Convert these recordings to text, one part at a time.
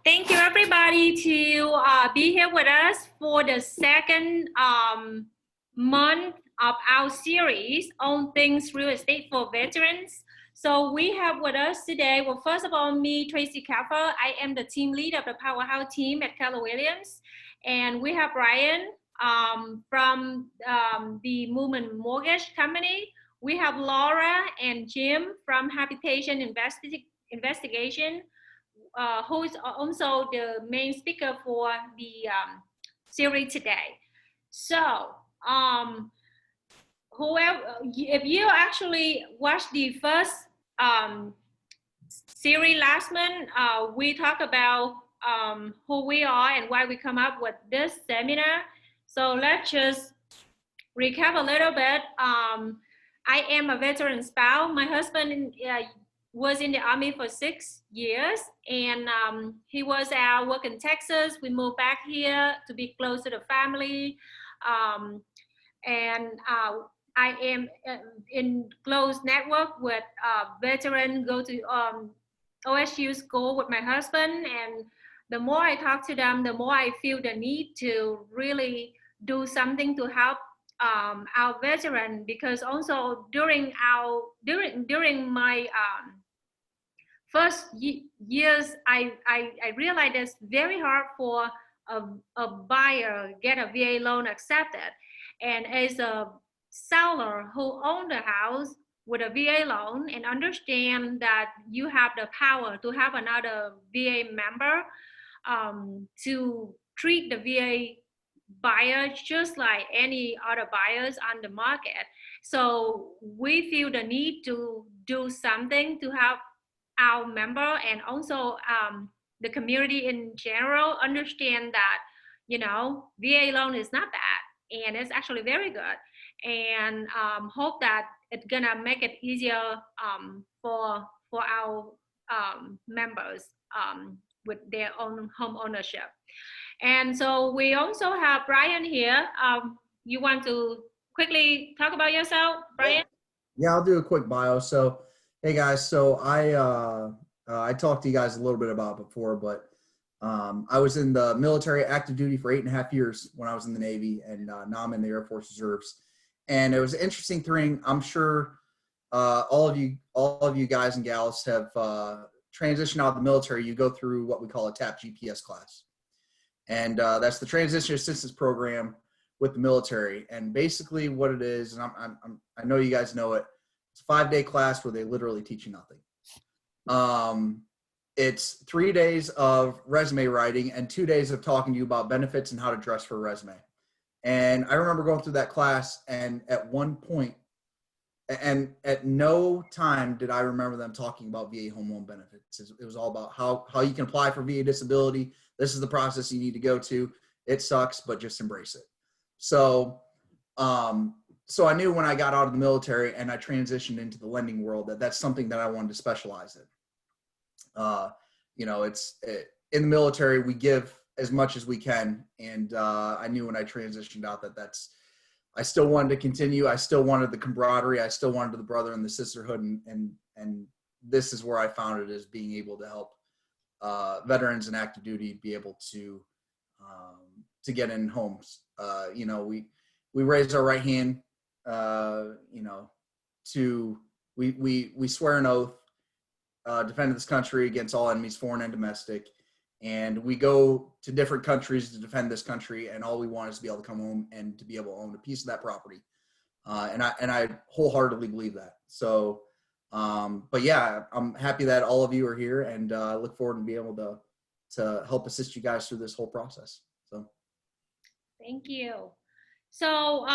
Thank you everybody to be here with us for the second month of our series on things real estate for veterans. So we have with us today, well, first of all, me, Tracy Keffer. I am the team lead of the Powerhouse team at Keller Williams. And we have Brian from the Movement Mortgage Company. We have Laura and Jim from Habitation Investigation, who is also the main speaker for the series today. So, whoever, if you actually watched the first series last month, we talked about who we are and why we come up with this seminar. So let's just recap a little bit. I am a veteran spouse. My husband was in the Army for 6 years, and he was out working in Texas. We moved back here to be close to the family. And I am in close network with veterans, go to OSU school with my husband. And the more I talk to them, the more I feel the need to really do something to help our veteran, because also during my first years, I realized it's very hard for a buyer get a VA loan accepted. And as a seller who owned the house with a VA loan and understand that you have the power to have another VA member to treat the VA buyer just like any other buyers on the market. So we feel the need to do something to help our member and also the community in general understand that, you know, VA loan is not bad and it's actually very good, and hope that it's gonna make it easier for our members with their own home ownership. And so we also have Brian here. You want to quickly talk about yourself, Brian? Yeah, I'll do a quick bio. So, hey guys, so I talked to you guys a little bit about it before, but I was in the military active duty for 8.5 years when I was in the Navy, and now I'm in the Air Force Reserves. And it was an interesting thing. I'm sure all of you guys and gals have transitioned out of the military. You go through what we call a TAP GPS class. And that's the transition assistance program with the military. And basically what it is, and I know you guys know it, it's a 5-day class where they literally teach you nothing. It's 3 days of resume writing and 2 days of talking to you about benefits and how to dress for a resume. And I remember going through that class, and at one point, and at no time did I remember them talking about VA home loan benefits. It was all about how you can apply for VA disability. This is the process you need to go to. It sucks, but just embrace it. So I knew when I got out of the military and I transitioned into the lending world that that's something that I wanted to specialize in. You know, in the military, we give as much as we can. And I knew when I transitioned out that I still wanted to continue. I still wanted the camaraderie. I still wanted the brother and the sisterhood. And this is where I found it, as being able to help veterans and active duty be able to get in homes. You know, we raise our right hand, you know, we swear an oath, defend this country against all enemies, foreign and domestic. And we go to different countries to defend this country, and all we want is to be able to come home and to be able to own a piece of that property. And I wholeheartedly believe that. So, but yeah, I'm happy that all of you are here, and I look forward to be able to help assist you guys through this whole process. So, thank you. So,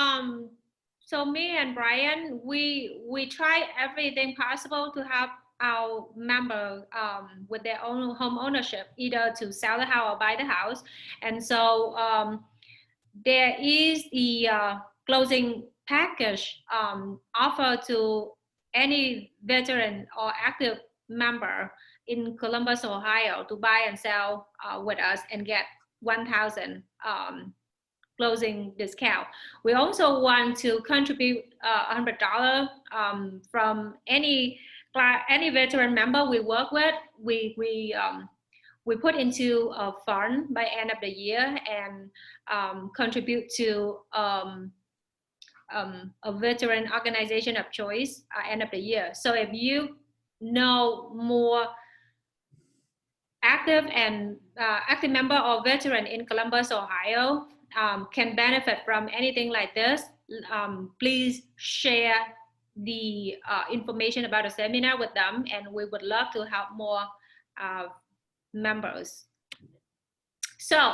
so me and Brian, we try everything possible to help our member with their own home ownership, either to sell the house or buy the house. And so there is the closing package offer to any veteran or active member in Columbus, Ohio, to buy and sell with us and get 1,000 closing discount. We also want to contribute $100 from any veteran member we work with. We we put into a fund by end of the year and contribute to a veteran organization of choice at end of the year. So if you know more active and active member or veteran in Columbus, Ohio, can benefit from anything like this, please share the information about the seminar with them, and we would love to help more members. So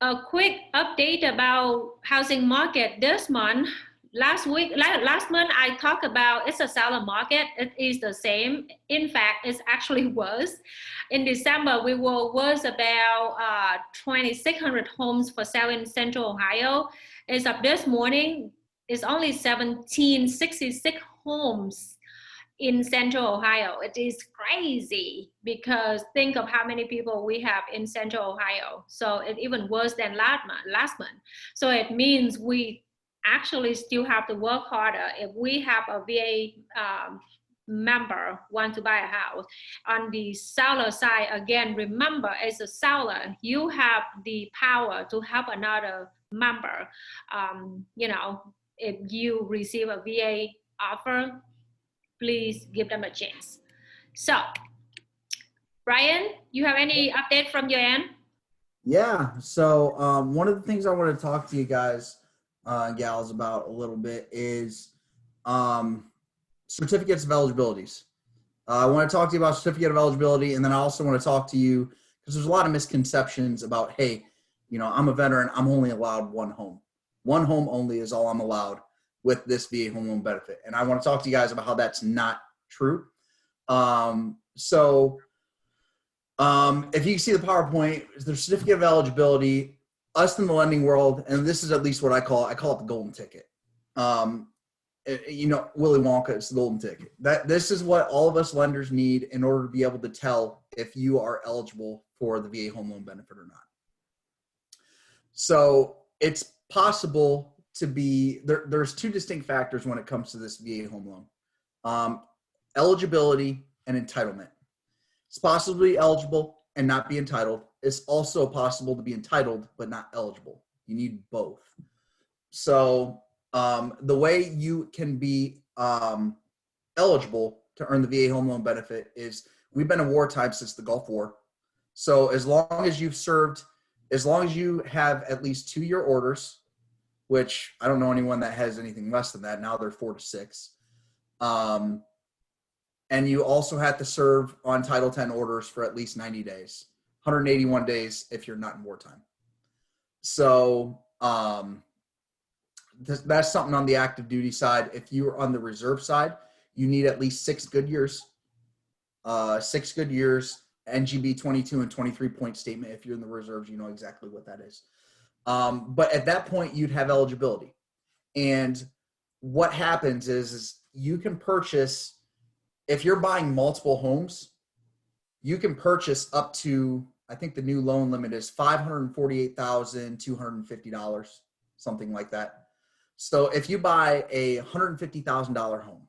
a quick update about housing market this month. Last month I talked about it's a seller market. It is the same. In fact, it's actually worse. In December, we were worse about 2,600 homes for sale in Central Ohio. As of this morning, it's only 1,766 homes in Central Ohio. It is crazy because think of how many people we have in Central Ohio. So it's even worse than last month. So it means we actually still have to work harder. If we have a VA member want to buy a house, on the seller side, again, remember as a seller, you have the power to help another member. You know, if you receive a VA offer, please give them a chance. So, Brian, you have any update from your end? Yeah. So one of the things I want to talk to you guys, gals, about a little bit is certificates of eligibilities. I want to talk to you about certificate of eligibility, and then I also want to talk to you because there's a lot of misconceptions about, hey, you know, I'm a veteran, I'm only allowed one home. One home only is all I'm allowed with this VA home loan benefit. And I want to talk to you guys about how that's not true. If you can see the PowerPoint, the certificate of eligibility, us in the lending world, and this is at least what I call it the golden ticket. You know, Willy Wonka is the golden ticket. This is what all of us lenders need in order to be able to tell if you are eligible for the VA home loan benefit or not. So it's possible to be, there's two distinct factors when it comes to this VA home loan. Eligibility and entitlement. It's possible to be eligible and not be entitled. It's also possible to be entitled but not eligible. You need both. So the way you can be eligible to earn the VA home loan benefit is, we've been in wartime since the Gulf War. So as long as you've served, as long as you have at least 2-year orders, which I don't know anyone that has anything less than that. Now they're 4 to 6. And you also have to serve on Title 10 orders for at least 90 days, 181 days if you're not in wartime. So that's something on the active duty side. If you're on the reserve side, you need at least 6 good years. 6 good years, NGB 22 and 23 point statement. If you're in the reserves, you know exactly what that is. But at that point, you'd have eligibility. And what happens is you can purchase, if you're buying multiple homes, you can purchase up to, I think the new loan limit is $548,250, something like that. So if you buy a $150,000 home,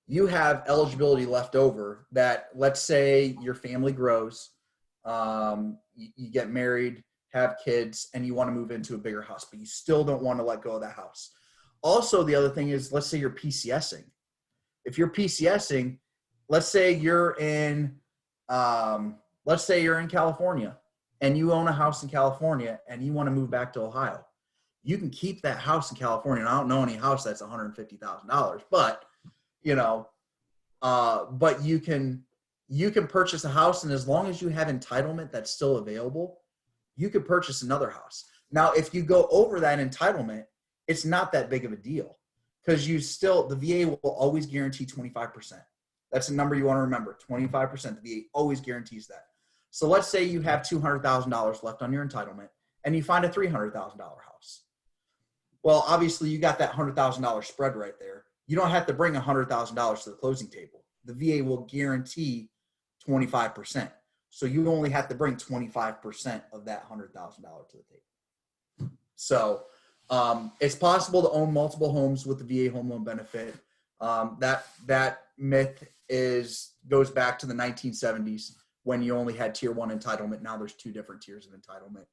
you have eligibility left over that, let's say your family grows, you get married, have kids, and you want to move into a bigger house, but you still don't want to let go of that house. Also, the other thing is, let's say you're PCSing. If you're PCSing, let's say you're in California and you own a house in California and you want to move back to Ohio. You can keep that house in California. And I don't know any house that's $150,000, but but you can purchase a house, and as long as you have entitlement that's still available, you could purchase another house. Now, if you go over that entitlement, it's not that big of a deal, because the VA will always guarantee 25%. That's a number you want to remember, 25%. The VA always guarantees that. So let's say you have $200,000 left on your entitlement and you find a $300,000 house. Well, obviously you got that $100,000 spread right there. You don't have to bring $100,000 to the closing table. The VA will guarantee 25%. So you only have to bring 25% of that $100,000 to the table. So it's possible to own multiple homes with the VA home loan benefit. That myth is goes back to the 1970s when you only had tier 1 entitlement. Now there's 2 different tiers of entitlement.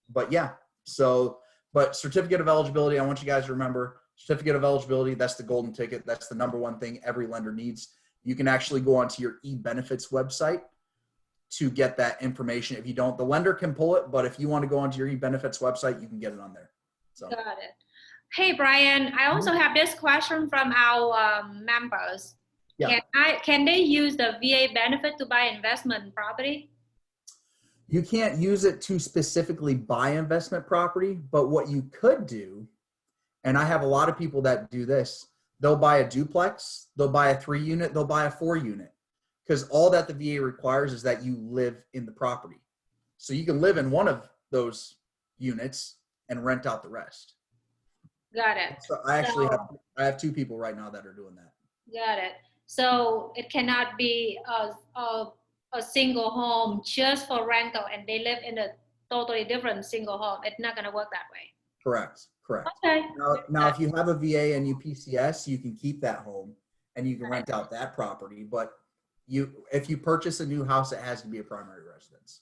But yeah, so, but certificate of eligibility, I want you guys to remember, certificate of eligibility, that's the golden ticket. That's the number one thing every lender needs. You can actually go onto your eBenefits website to get that information. If you don't, the lender can pull it, but if you want to go onto your eBenefits website, you can get it on there. So. Got it. Hey, Brian, I also have this question from our members. Yeah. Can they use the VA benefit to buy investment property? You can't use it to specifically buy investment property, but what you could do, and I have a lot of people that do this, they'll buy a duplex, they'll buy a 3-unit, they'll buy a 4-unit, because all that the VA requires is that you live in the property. So you can live in one of those units and rent out the rest. Got it. So I actually have 2 people right now that are doing that. Got it. So it cannot be a single home just for rental and they live in a totally different single home. It's not going to work that way. Correct. Okay. Now, if you have a VA and you PCS, you can keep that home and you can rent out that property. But if you purchase a new house, it has to be a primary residence.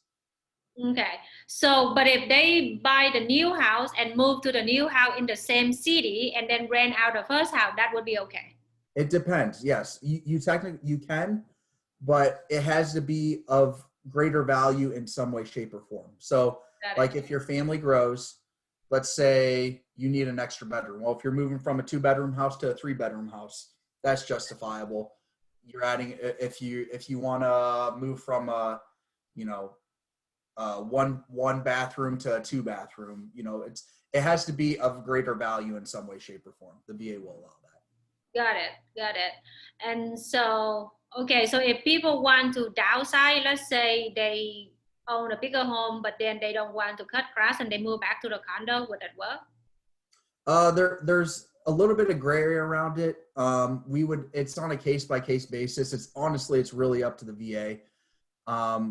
Okay. So, but if they buy the new house and move to the new house in the same city and then rent out the first house, that would be okay. It depends. Yes, you technically you can, but it has to be of greater value in some way, shape, or form. So, like if your family grows, let's say you need an extra bedroom. Well, if you're moving from a 2-bedroom house to a 3-bedroom house, that's justifiable. You're adding, if you want to move from a, one bathroom to a 2-bathroom, it has to be of greater value in some way, shape, or form. The VA will allow that. Got it. And so, okay, so if people want to downsize, let's say they own a bigger home, but then they don't want to cut grass and they move back to the condo, would that work? There's a little bit of gray area around it. It's on a case-by-case basis. It's really up to the VA.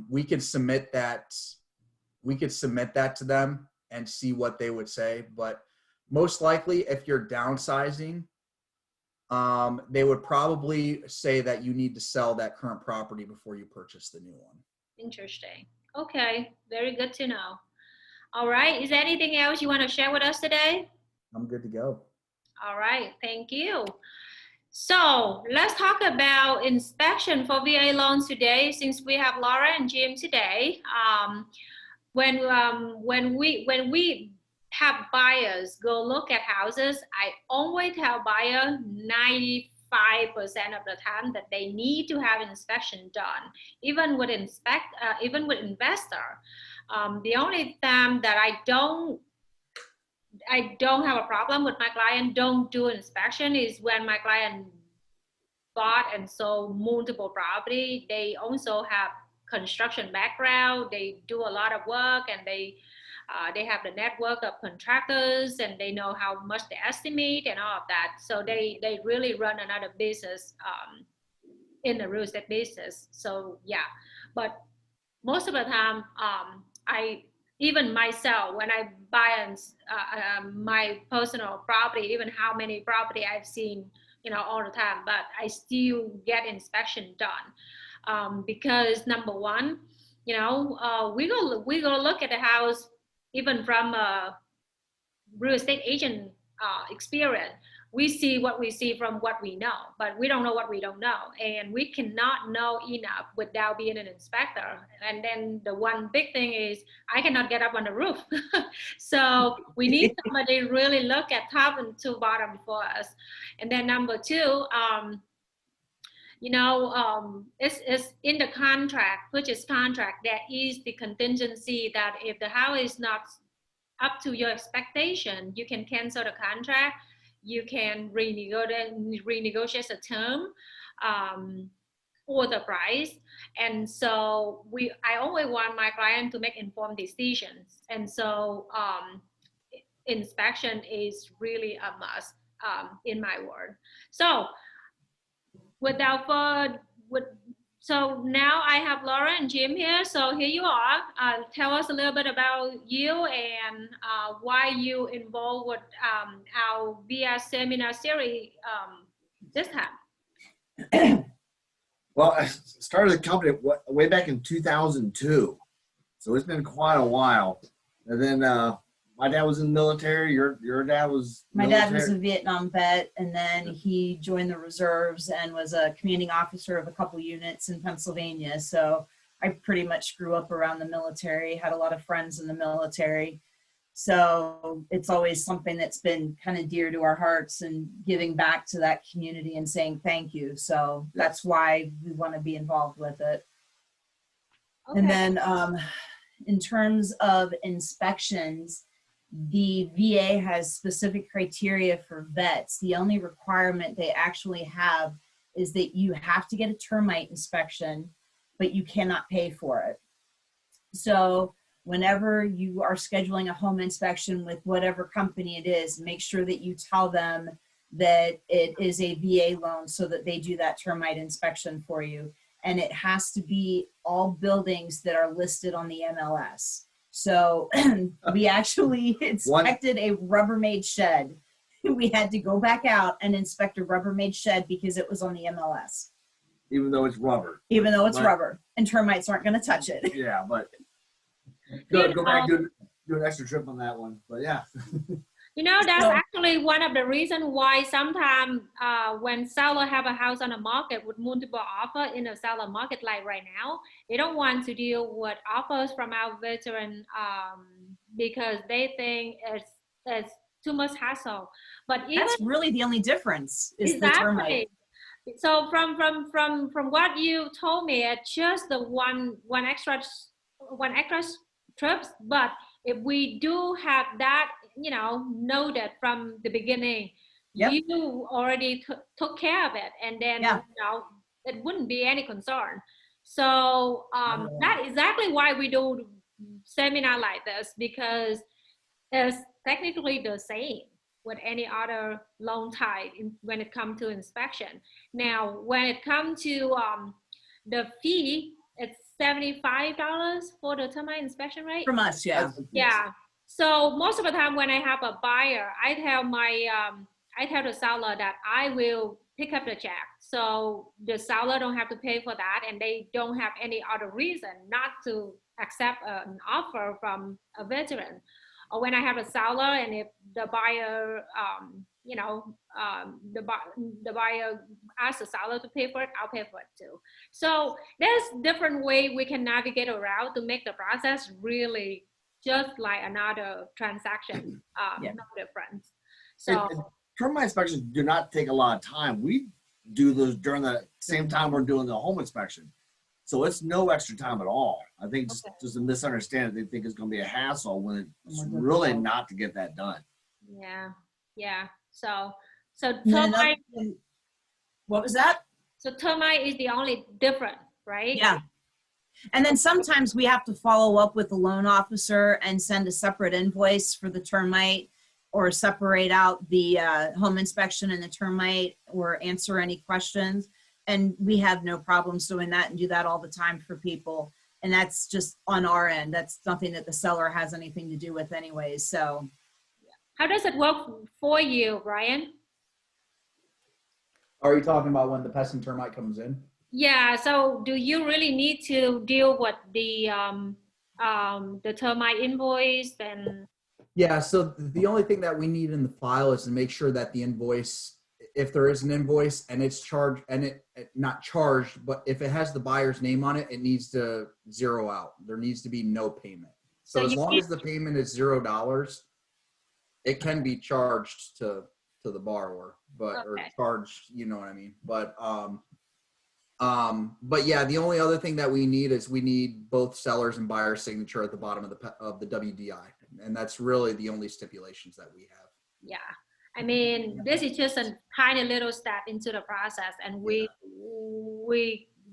We could submit that to them and see what they would say. But most likely, if you're downsizing, they would probably say that you need to sell that current property before you purchase the new one. Interesting. Okay, very good to know. All right, is there anything else you want to share with us today? I'm good to go. All right, thank you. So let's talk about inspection for VA loans today, since we have Laura and Jim today. When we have buyers go look at houses, I always tell buyer 95% of the time that they need to have inspection done, even with investor. The only time that I don't have a problem with my client don't do inspection is when my client bought and sold multiple property. They also have construction background. They do a lot of work and they have the network of contractors and they know how much they estimate and all of that. So they really run another business in the real estate business. So yeah, but most of the time, even myself, when I buy my personal property, even how many property I've seen, all the time, but I still get inspection done because number one, we go look at the house even from a real estate agent experience. We see what we see from what we know, but we don't know what we don't know. And we cannot know enough without being an inspector. And then the one big thing is I cannot get up on the roof. So we need somebody really look at top and to bottom for us. And then number two, it's in the contract, purchase contract, there is the contingency that if the house is not up to your expectation, you can cancel the contract, you can renegotiate the term or the price. And so I always want my client to make informed decisions. And so inspection is really a must in my world. So so now I have Laura and Jim here. So here you are. Tell us a little bit about you and why you involved with our VIA seminar series this time. Well, I started the company way back in 2002. So it's been quite a while. And then my dad was in the military. Your dad was My military. dad was a Vietnam vet, and then he joined the reserves and was a commanding officer of a couple units in Pennsylvania. So I pretty much grew up around the military, had a lot of friends in the military. So it's always something that's been kind of dear to our hearts, and giving back to that community and saying thank you. So that's why we want to be involved with it. Okay. And then in terms of inspections, the VA has specific criteria for vets. The only requirement they actually have is that you have to get a termite inspection, but you cannot pay for it. So whenever you are scheduling a home inspection with whatever company it is, make sure that you tell them that it is a VA loan so that they do that termite inspection for you. And it has to be all buildings that are listed on the MLS. So we actually inspected a Rubbermaid shed. We had to go back out and inspect a Rubbermaid shed because it was on the MLS. Even though it's rubber. Even though it's rubber, and termites aren't going to touch it. Yeah, but go back, do an extra trip on that one. But yeah. You know, that's So- actually one of the reasons why sometimes when seller have a house on the market with multiple offer in a seller market like right now, they don't want to deal with offers from our veteran because they think it's too much hassle. But even That's really the only difference is the termite. So from what you told me, it's just the one extra trips. But if we do have that, noted from the beginning, Yep. you already took care of it, and then it wouldn't be any concern. So that's exactly why we do seminar like this, because it's technically the same with any other loan type when it comes to inspection. Now, when it comes to the fee, it's $75 for the termite inspection, right? From us, yeah. Yeah. So most of the time when I have a buyer, I tell the seller that I will pick up the check. So the seller don't have to pay for that, and they don't have any other reason not to accept an offer from a veteran. Or when I have a seller, and if the buyer, the buyer asks the seller to pay for it, I'll pay for it too. So there's different way we can navigate around to make the process really just like another transaction, no difference. So And termite inspections do not take a lot of time. We do those during the same time we're doing the home inspection. So it's no extra time at all. I think just a misunderstanding. They think it's going to be a hassle when it's really not to get that done. Yeah. So Termite, what was that? So termite is the only difference, right? Yeah. And then sometimes we have to follow up with the loan officer and send a separate invoice for the termite, or separate out the home inspection and the termite, or answer any questions. And we have no problems doing that and do that all the time for people. And that's just on our end. That's nothing that the seller has anything to do with anyways. So how does it work for you, Brian? Are you talking about when the pest and termite comes in? Yeah. So do you really need to deal with the termite invoice and? Yeah, so the only thing that we need in the file is to make sure that the invoice, if there is an invoice and it's charged, and it not charged, but if it has the buyer's name on it, it needs to zero out. There needs to be no payment. So as long as the payment is $0, it can be charged to the borrower, but or charged, you know what I mean. But yeah, the only other thing that we need both sellers and buyer's signature at the bottom of the WDI, and that's really the only stipulations that we have. Yeah, I mean, this is just a tiny little step into the process, and we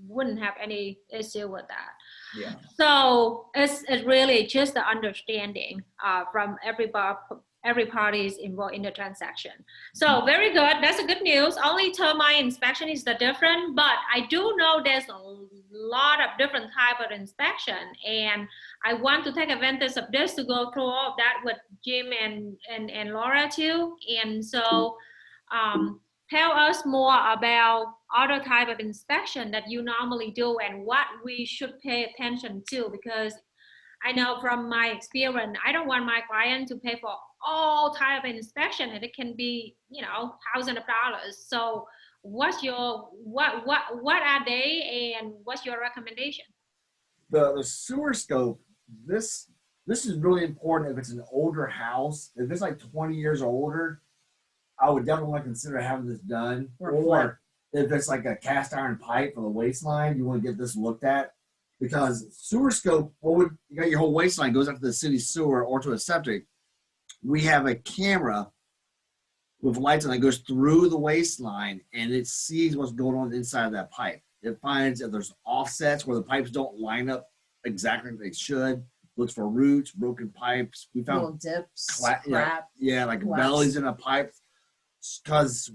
wouldn't have any issue with that. Yeah. So it's really just the understanding from every parties involved in the transaction. So very good. That's a good news. Only termite inspection is the different, but I do know there's a lot of different type of inspection, and I want to take advantage of this to go through all of that with Jim and Laura too. And so tell us more about other type of inspection that you normally do and what we should pay attention to, because I know from my experience, I don't want my client to pay for all type of inspection, and it can be, you know, thousands of dollars. So what's your, what are they, and what's your recommendation? The sewer scope, this is really important if it's an older house. If it's like 20 years or older, I would definitely want to consider having this done. Or if it's like a cast iron pipe for the waistline, you want to get this looked at. Because sewer scope, you got your whole waistline goes up to the city sewer or to a septic. We have a camera with lights on that goes through the waistline, and it sees what's going on inside of that pipe. It finds if there's offsets where the pipes don't line up exactly like they should. Looks for roots, broken pipes. We found little dips, crap. Like collapse. bellies in a pipe. Because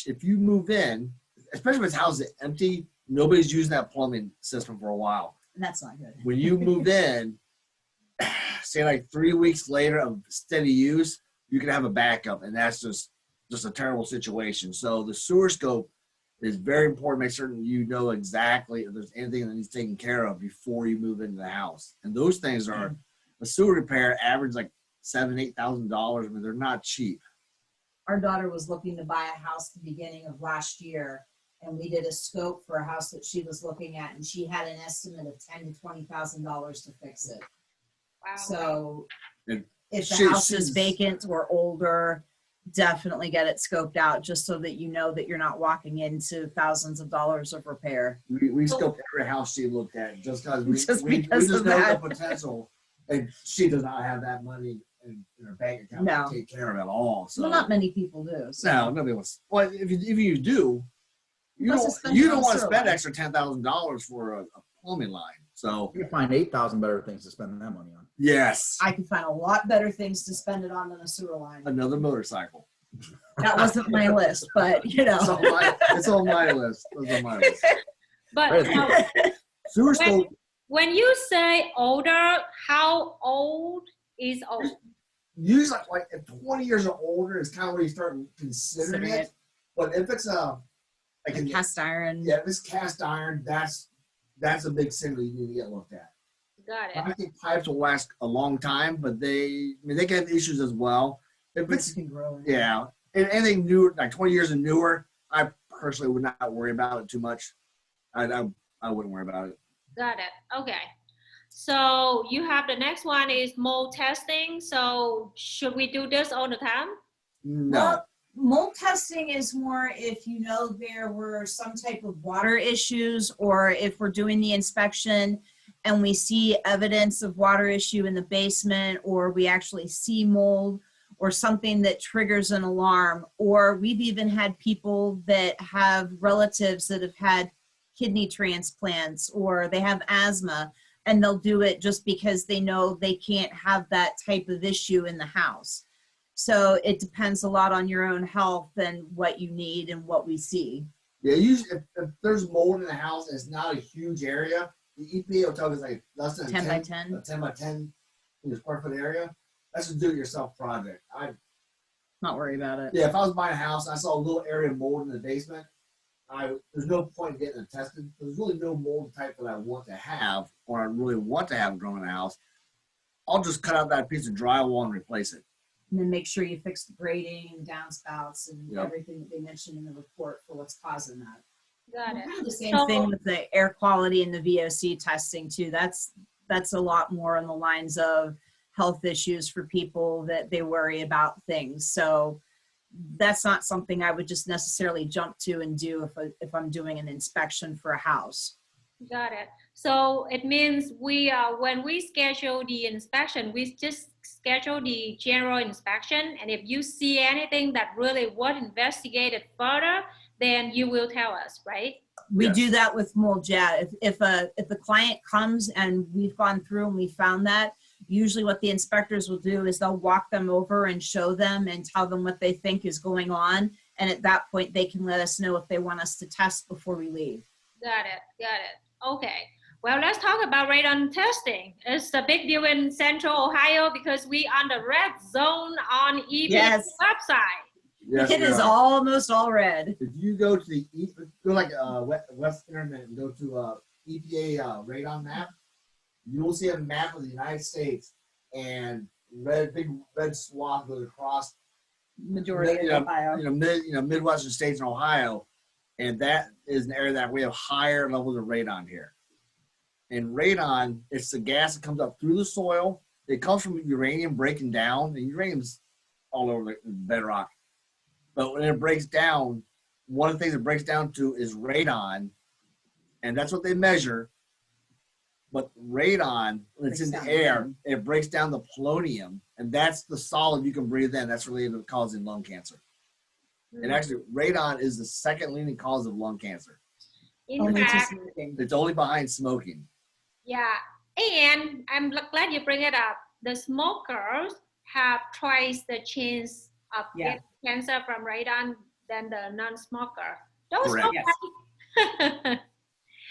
if you move in, especially if it's house is empty, nobody's using that plumbing system for a while. And that's not good. When you move in, say like 3 weeks later of steady use, you can have a backup, and that's just a terrible situation. So the sewer scope is very important. Make certain you know exactly if there's anything that needs taken care of before you move into the house. And those things are a sewer repair average like $7,000-8,000. I mean, they're not cheap. Our daughter was looking to buy a house at the beginning of last year, and we did a scope for a house that she was looking at, and she had an estimate of $10,000 to $20,000 to fix it. Wow. So And if the house is vacant or older, definitely get it scoped out, just so that you know that you're not walking into thousands of dollars of repair. We scoped every house she looked at just because we just of know that. the potential, and she does not have that money in her bank account to take care of it all. So Well, not many people do. So. no, nobody wants. Well, if you do, you Plus don't want to spend line. extra $10,000 for a plumbing line. So You can find 8,000 better things to spend that money on. yes, I can find a lot better things to spend it on than a sewer line. another motorcycle. That wasn't my list, but you know. It's on my list. It's on my list. But Right. Sewer scope. when you say older, how old is old? Usually, like at 20 years or older is kind of where you start considering it. But if it's like a Cast iron. yeah, if it's cast iron, that's a big signal you need to get looked at. Got it. I think pipes will last a long time, but they can have issues as well. If Roots it's can grow. yeah, and anything newer, like 20 years and newer, I personally would not worry about it too much. I wouldn't worry about it. Got it. Okay. So you have the next one is mold testing. So should we do this all the time? No. Well, mold testing is more if you know there were some type of water issues, or if we're doing the inspection and we see evidence of water issue in the basement, or we actually see mold or something that triggers an alarm. Or we've even had people that have relatives that have had kidney transplants, or they have asthma, and they'll do it just because they know they can't have that type of issue in the house. So it depends a lot on your own health and what you need and what we see. Yeah, usually if there's mold in the house and it's not a huge area, the EPA will tell us like less than 10 by 10. a 10 by 10 square foot area. That's a do-it-yourself project. Not worry about it. Yeah, if I was buying a house and I saw a little area of mold in the basement, there's no point in getting it tested. There's really no mold type that I want to have, or I really want to have grown in the house. I'll just cut out that piece of drywall and replace it. And then make sure you fix the grating and downspouts and Yep. everything that they mentioned in the report for what's causing that. Got it. Kind of the same So- thing with the air quality and the VOC testing too. That's a lot more on the lines of health issues for people that they worry about things. So that's not something I would just necessarily jump to and do if I'm doing an inspection for a house. Got it. So it means when we schedule the inspection, we just schedule the general inspection. And if you see anything that really would investigate it further, then you will tell us, right? We Yes. do that with mold, yeah. If the client comes and we've gone through and we found that, usually what the inspectors will do is they'll walk them over and show them and tell them what they think is going on. And at that point, they can let us know if they want us to test before we leave. Got it. Got it. Okay. Well, let's talk about radon testing. It's a big deal in Central Ohio because we on the red zone on EPA's Yes. website. Yes, It we is are. almost all red. If you go to the go like West Internet and go to EPA radon map, you will see a map of the United States, and big red swath goes across Majority of Ohio. Midwestern states in Ohio, and that is an area that we have higher levels of radon here. And radon, it's the gas that comes up through the soil. It comes from uranium breaking down, and uranium's all over the bedrock. But when it breaks down, one of the things it breaks down to is radon, and that's what they measure. But radon, when it's in the air, it breaks down the polonium, and that's the solid you can breathe in. That's related to causing lung cancer. And actually, radon is the second leading cause of lung cancer. In fact, It's only behind smoking. yeah, and I'm glad you bring it up. The smokers have twice the chance of getting cancer from radon than the non-smoker. Those Correct. smokers.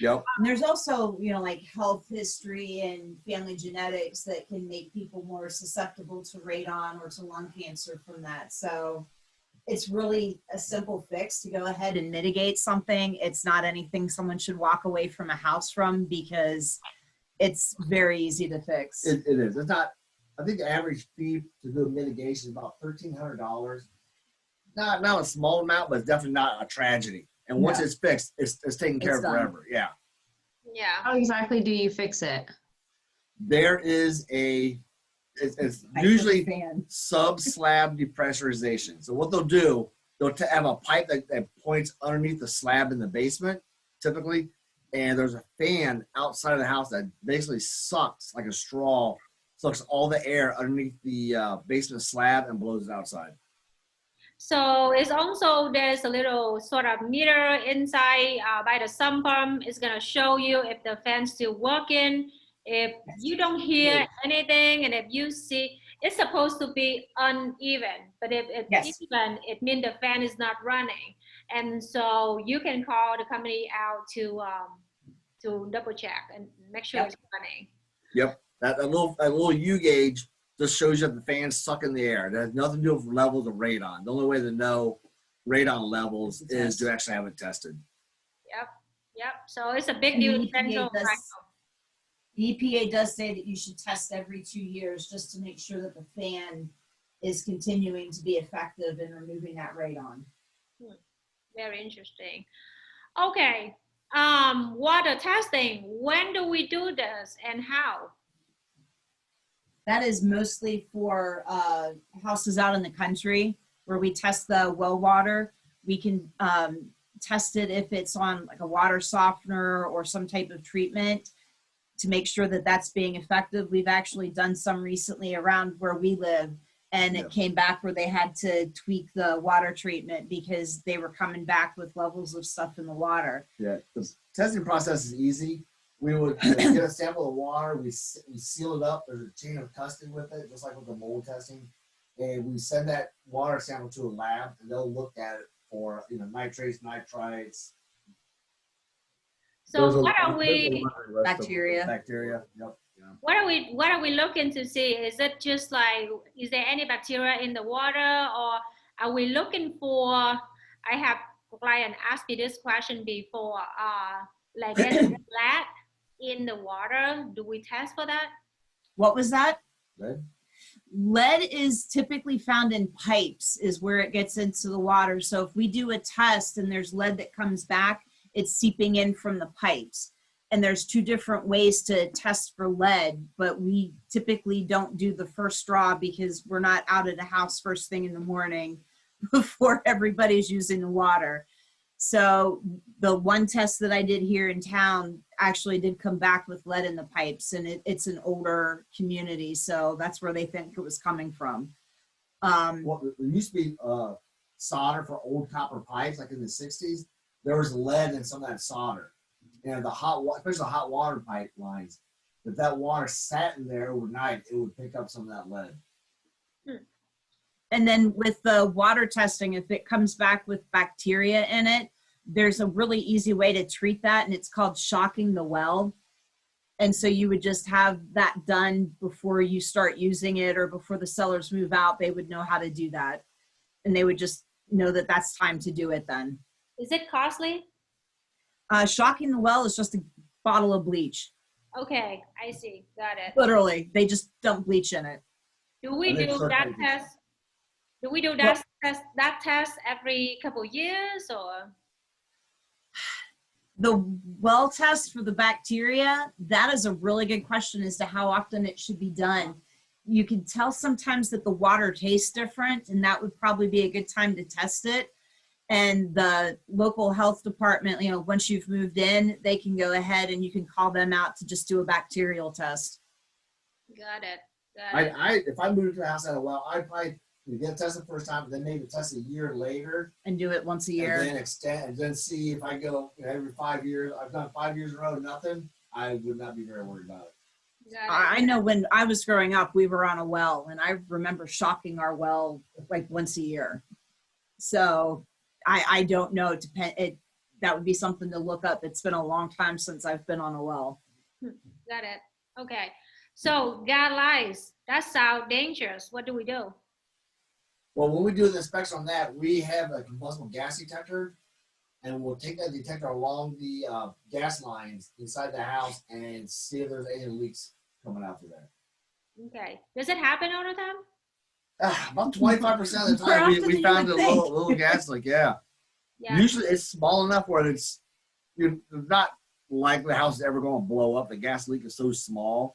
Yep. And there's also, like health history and family genetics that can make people more susceptible to radon or to lung cancer from that. So it's really a simple fix to go ahead and mitigate something. It's not anything someone should walk away from a house from, because it's very easy to fix. It is. It's not. I think the average fee to do mitigation is about $1,300. Not a small amount, but it's definitely not a tragedy. And once it's fixed, it's taken care of forever. Yeah. Yeah. How exactly do you fix it? There is it's usually sub-slab depressurization. So what they'll do, they'll have a pipe that points underneath the slab in the basement, typically, and there's a fan outside of the house that basically sucks like a straw, sucks all the air underneath the basement slab and blows it outside. So it's also, there's a little sort of meter inside by the sump pump. It's gonna show you if the fan's still working. If you don't hear anything, and if you see, it's supposed to be uneven, but if it's even, it means the fan is not running. And so you can call the company out to double check and make sure it's running. Yep, that little U gauge just shows you that the fan's sucking the air. It has nothing to do with levels of radon. The only way to know radon levels is to actually have it tested. Yep. So it's a big deal in Central Ohio. The EPA does say that you should test every 2 years just to make sure that the fan is continuing to be effective in removing that radon. Very interesting. Okay. Water testing. When do we do this and how? That is mostly for houses out in the country where we test the well water. We can test it if it's on like a water softener or some type of treatment to make sure that that's being effective. We've actually done some recently around where we live, and it came back where they had to tweak the water treatment because they were coming back with levels of stuff in the water. Yeah, the testing process is easy. We would get a sample of water, we seal it up. There's a chain of custody with it, just like with the mold testing. And we send that water sample to a lab, and they'll look at it for nitrates, nitrites. So what are we? Bacteria. Yep. Yeah. What are we looking to see? Is it just like, is there any bacteria in the water, or are we looking for? I have a client asked me this question before. Like there's lead in the water. Do we test for that? What was that? Lead? Lead is typically found in pipes, is where it gets into the water. So if we do a test and there's lead that comes back, it's seeping in from the pipes. And there's two different ways to test for lead, but we typically don't do the first straw because we're not out of the house first thing in the morning before everybody's using the water. So the one test that I did here in town actually did come back with lead in the pipes, and it's an older community, so that's where they think it was coming from. Well, there used to be solder for old copper pipes, like in the 60s. There was lead in some of that solder. And the especially the hot water pipelines, if that water sat in there overnight, it would pick up some of that lead. And then with the water testing, if it comes back with bacteria in it, there's a really easy way to treat that, and it's called shocking the well. And so you would just have that done before you start using it, or before the sellers move out. They would know how to do that. And they would just know that that's time to do it then. Is it costly? Shocking the well is just a bottle of bleach. Okay, I see. Got it. Literally, they just dump bleach in it. Do we And then do that circulate the test? Do we do Well- that test every couple years or? The well test for the bacteria, that is a really good question as to how often it should be done. You can tell sometimes that the water tastes different, and that would probably be a good time to test it. And the local health department, you know, once you've moved in, they can go ahead and you can call them out to just do a bacterial test. Got it. Got it. If I moved to the house at a well, I'd probably get tested the first time, but then maybe test a year later. And do it once a And year. then extend, and then see if I go every 5 years. I've done 5 years in a row, nothing. I would not be very worried about it. Got it. I know when I was growing up, we were on a well, and I remember shocking our well like once a year. So I don't know. That would be something to look up. It's been a long time since I've been on a well. Got it. Okay. So gas lights, that sounds dangerous. What do we do? Well, when we do the inspection on that, we have a combustible gas detector, and we'll take that detector along the gas lines inside the house and see if there's any leaks coming out through there. Okay. Does it happen all the time? About 25% of the More time, often than we you found a would think. little gas leak. Yeah. Yeah. Usually it's small enough where you're not likely the house is ever going to blow up. The gas leak is so small.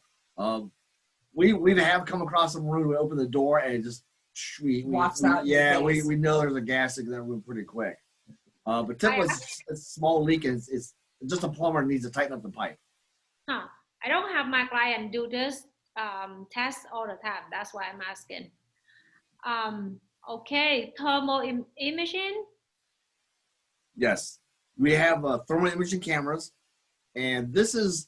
We have come across some room. We open the door and it just Walks out in your Yeah, face. we know there's a gas leak in that room pretty quick. But typically it's a small leak and it's just a plumber needs to tighten up the pipe. Huh. I don't have my client do this test all the time. That's why I'm asking. Okay, thermal imaging. Yes, we have thermal imaging cameras, and it's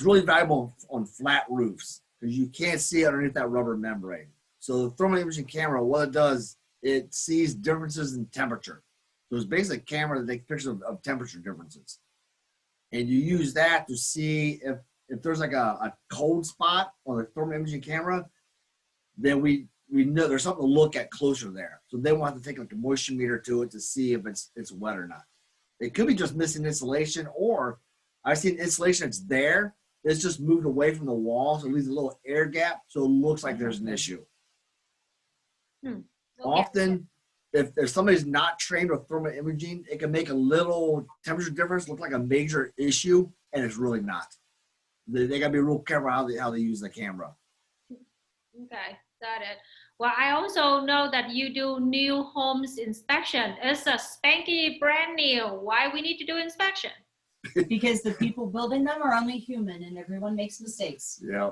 really valuable on flat roofs because you can't see underneath that rubber membrane. So the thermal imaging camera, what it does, it sees differences in temperature. So it's basically a camera that takes pictures of temperature differences, and you use that to see if there's like a cold spot on the thermal imaging camera, then we know there's something to look at closer there. So they want to take like a moisture meter to it to see if it's wet or not. It could be just missing insulation, or I've seen insulation that's there. It's just moved away from the wall, so it leaves a little air gap, so it looks like there's an issue. Okay. Often, if somebody's not trained with thermal imaging, it can make a little temperature difference look like a major issue, and it's really not. They got to be real careful how they use the camera. Okay, got it. Well, I also know that you do new homes inspection. It's a spanky brand new. Why we need to do inspection? Because the people building them are only human and everyone makes mistakes. Yeah.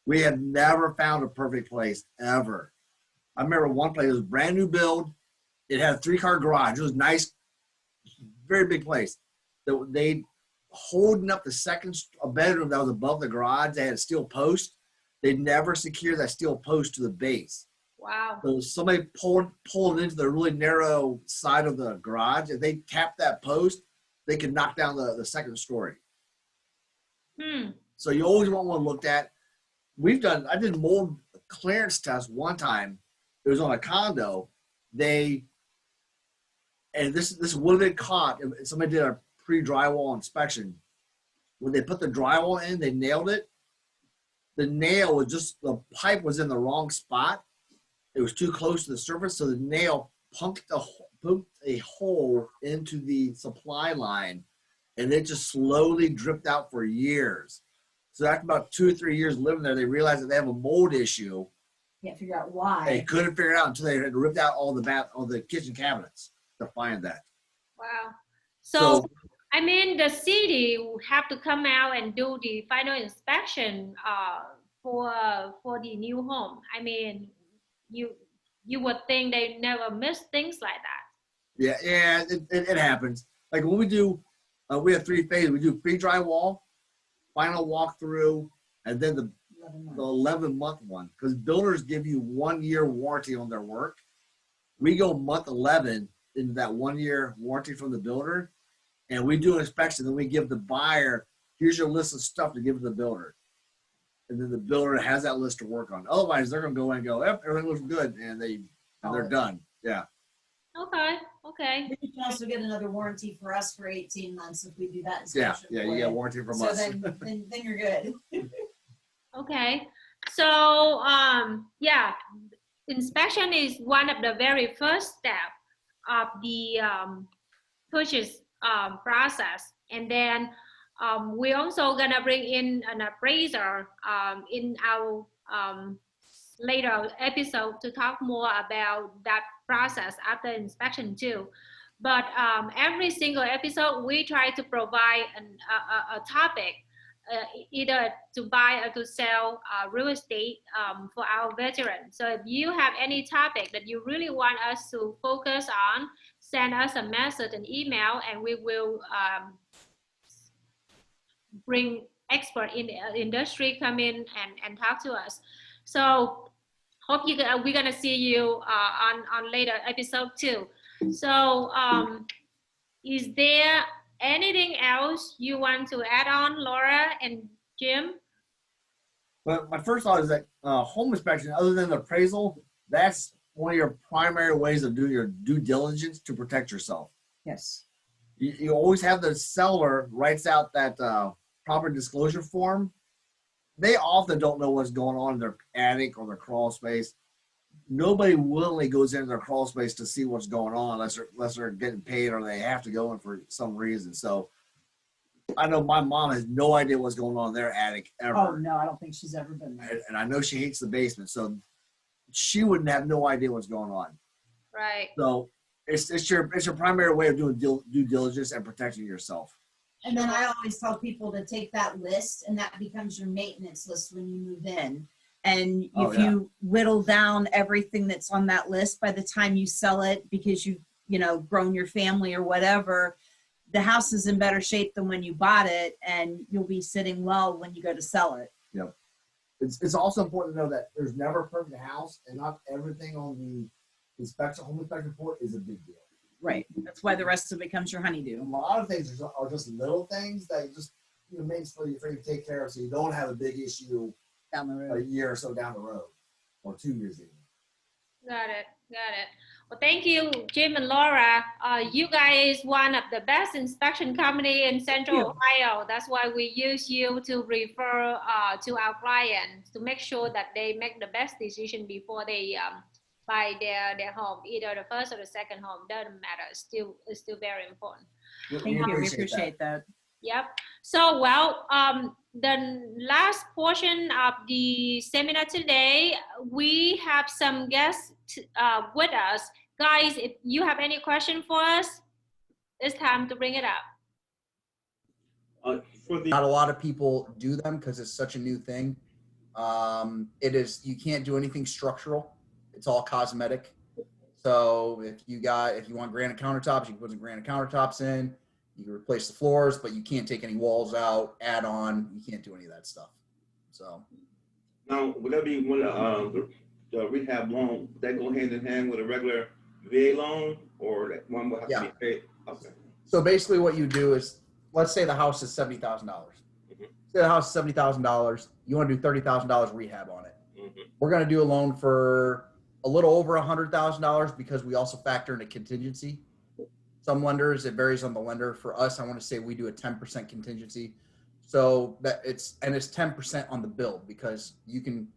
We have never found a perfect place ever. I remember one place, it was a brand new build. It had a 3-car garage. It was nice, very big place. They holding up the second bedroom that was above the garage. They had a steel post. They never secured that steel post to the base. Wow. So somebody pulled into the really narrow side of the garage. If they tapped that post, they could knock down the second story. So you always want one looked at. I did mold clearance test one time. It was on a condo. This would have been caught if somebody did a pre-drywall inspection. When they put the drywall in, they nailed it. The nail was the pipe was in the wrong spot. It was too close to the surface, so the nail poked a hole into the supply line, and it just slowly dripped out for years. So after about 2 or 3 years living there, they realized that they have a mold issue. Can't figure out why. They couldn't figure it out until they had ripped out all the kitchen cabinets to find that. Wow. So I mean, the city will have to come out and do the final inspection for the new home. I mean, you would think they never miss things like that. Yeah, it happens. Like when we do, we have 3 phases. We do pre-drywall, final walkthrough, and then the 11-month one. Because builders give you 1-year warranty on their work. We go month 11 into that 1-year warranty from the builder, and we do an inspection. Then we give the buyer, here's your list of stuff to give to the builder. And then the builder has that list to work on. Otherwise, they're going to go in and go, yep, everything looks good, and they're done. Yeah. Okay. Okay. You can also get another warranty for us for 18 months if we do that Yeah, inspection. yeah, for you get warranty from So us. then you're good. Okay. So yeah, inspection is one of the very first step of the purchase process, and then we're also gonna bring in an appraiser in our later episode to talk more about that process after inspection too. But every single episode, we try to provide a topic, either to buy or to sell real estate for our veterans. So if you have any topic that you really want us to focus on, send us a message, an email, and we will bring expert in the industry come in and talk to us. So hope we're gonna see you on later episode too. So is there anything else you want to add on, Laura and Jim? But my first thought is that home inspection, other than the appraisal, that's one of your primary ways of doing your due diligence to protect yourself. Yes. You always have the seller writes out that property disclosure form. They often don't know what's going on in their attic or their crawl space. Nobody willingly goes into their crawl space to see what's going on unless they're getting paid or they have to go in for some reason. So I know my mom has no idea what's going on in their attic ever. Oh no, I don't think she's ever been there. And I know she hates the basement, so she wouldn't have no idea what's going on. Right. So it's your primary way of doing due diligence and protecting yourself. And then I always tell people to take that list, and that becomes your maintenance list when you move in. And if you whittle down everything that's on that list by the time you sell it, because you know grown your family or whatever, the house is in better shape than when you bought it, and you'll be sitting well when you go to sell it. Yep. It's also important to know that there's never a perfect house, and not everything on the home inspection report is a big deal. Right. That's why the rest of it becomes your honeydew. A lot of things are just little things that you just make for you to take care of, so you don't have a big issue Down the a road. year or so down the road, or 2 years even. Got it. Well, thank you, Jim and Laura. You guys one of the best inspection company in Central Ohio. That's why we use you to refer to our clients to make sure that they make the best decision before they buy their home, either the first or the second home. Doesn't matter. It's still very important. Thank you. We appreciate that. Yep. So, well, the last portion of the seminar today, we have some guests with us. Guys, if you have any question for us, it's time to bring it up. Not a lot of people do them because it's such a new thing. You can't do anything structural. It's all cosmetic. So if you want granite countertops, you can put some granite countertops in. You can replace the floors, but you can't take any walls out, add on. You can't do any of that stuff. So now, would that be one of the rehab loan that go hand in hand with a regular VA loan, or that one will have to be paid? Okay. So basically, what you do is, let's say the house is $70,000. Mm-hmm. Say the house is $70,000. You want to do $30,000 rehab on it. Mm-hmm. We're going to do a loan for a little over $100,000 because we also factor in a contingency. Some lenders, it varies on the lender. For us, I want to say we do a 10% contingency. So that it's 10% on the build, because you can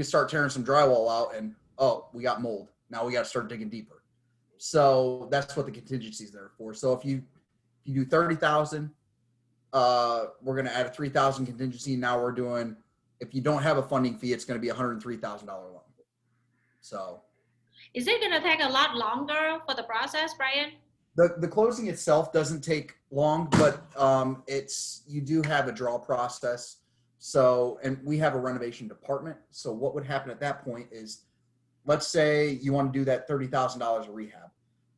start tearing some drywall out and, oh, we got mold. Now we got to start digging deeper. So that's what the contingency is there for. So if you do 30,000, we're going to add a 3,000 contingency. Now we're doing, if you don't have a funding fee, it's going to be $103,000 loan. So is it going to take a lot longer for the process, Brian? The closing itself doesn't take long, but you do have a draw process. So, and we have a renovation department. So what would happen at that point is, let's say you want to do that $30,000 of rehab,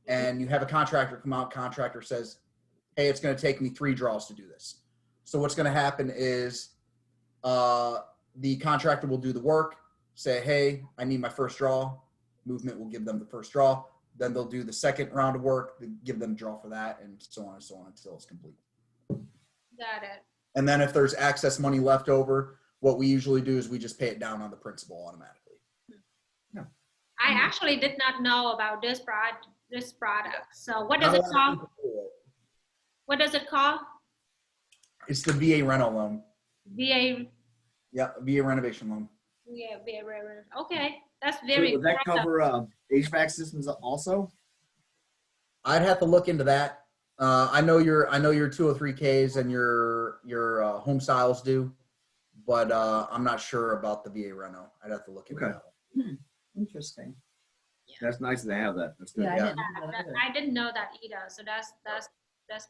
and you have a contractor come out. Contractor says, hey, it's going to take me 3 draws to do this. So what's going to happen is the contractor will do the work, say, hey, I need my first draw. Movement will give them the first draw. Then they'll do the second round of work, give them a draw for that, and so on until it's complete. Got it. And then if there's excess money left over, what we usually do is we just pay it down on the principal automatically. I actually did not know about this this product. So what does Not a it lot of call? people do it. What does it call? It's the VA rental loan. VA. Yeah, VA renovation loan. Yeah, VA. Okay, that's So very. would that cover HVAC systems also? I'd have to look into that. I know your 203Ks and your home styles do, but I'm not sure about the VA reno. I'd have to look into Okay. that. Interesting. That's nice to have that. That's good. Yeah, I Yeah. didn't know that either. I didn't know that either. So that's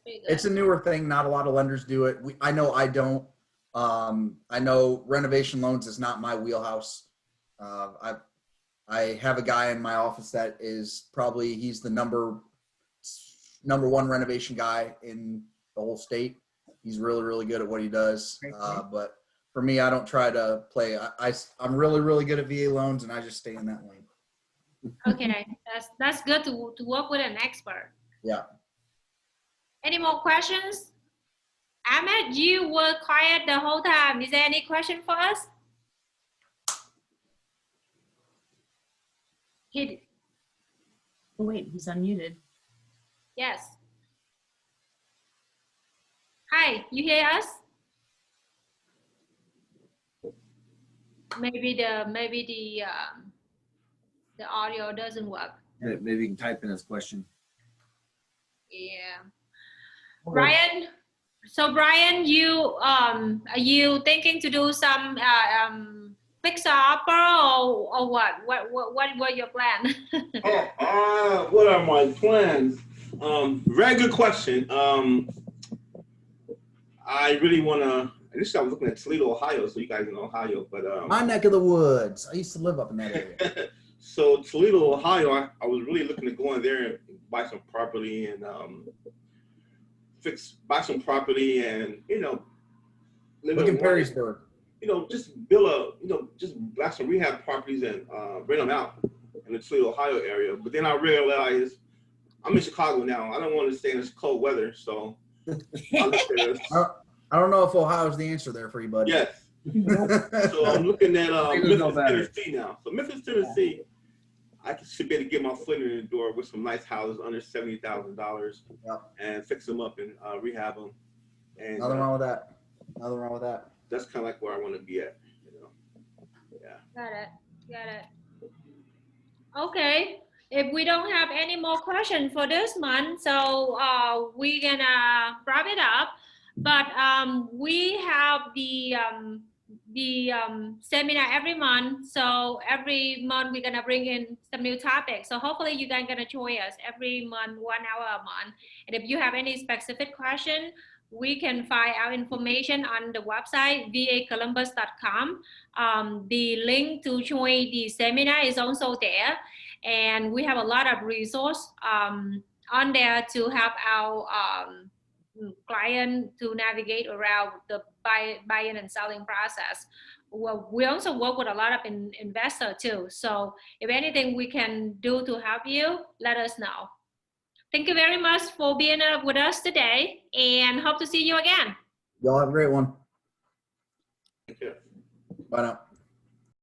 pretty good. It's a newer thing. Not a lot of lenders do it. I know I don't. I know renovation loans is not my wheelhouse. I have a guy in my office that is probably he's the number one renovation guy in the whole state. He's really good at what he does. But for me, I don't try to play. I'm really good at VA loans, and I just stay in that lane. Okay, that's good to work with an expert. Yeah. Any more questions? Ahmed, you were quiet the whole time. Is there any question for us? Oh, wait, he's unmuted. Yes. Hi, you hear us? Maybe the audio doesn't work. Maybe you can type in his question. Yeah. Brian, so Brian, are you thinking to do some fixer upper or what? What were your plan? What are my plans? Very good question. I really want to. Initially, I was looking at Toledo, Ohio, so you guys in Ohio, but My neck of the woods. I used to live up in that area. So Toledo, Ohio, I was really looking to go in there and buy some property and buy some property and live Look in in one, Perrysburg. just build just buy some rehab properties and rent them out in the Toledo, Ohio area. But then I realized I'm in Chicago now. I don't want to stay in this cold weather, so I looked at I don't know if Ohio's the answer there for you, buddy. yes. So I'm looking at Memphis, Tennessee now. So Memphis, Tennessee, I should be able to get my foot in the door with some nice houses under $70,000 and fix them up and rehab them. And Nothing wrong with that. Nothing wrong with that. that's kind of like where I want to be at. Yeah. Got it. Okay. If we don't have any more questions for this month, so we're gonna wrap it up. But we have the seminar every month. So every month we're gonna bring in some new topics. So hopefully you guys gonna join us every month, 1 hour a month. And if you have any specific question, we can find our information on the website vacolumbus.com. The link to join the seminar is also there. And we have a lot of resources on there to help our client to navigate around the buying and selling process. Well, we also work with a lot of investors too. So if anything we can do to help you, let us know. Thank you very much for being with us today and hope to see you again. Y'all have a great one. Take care. Bye now.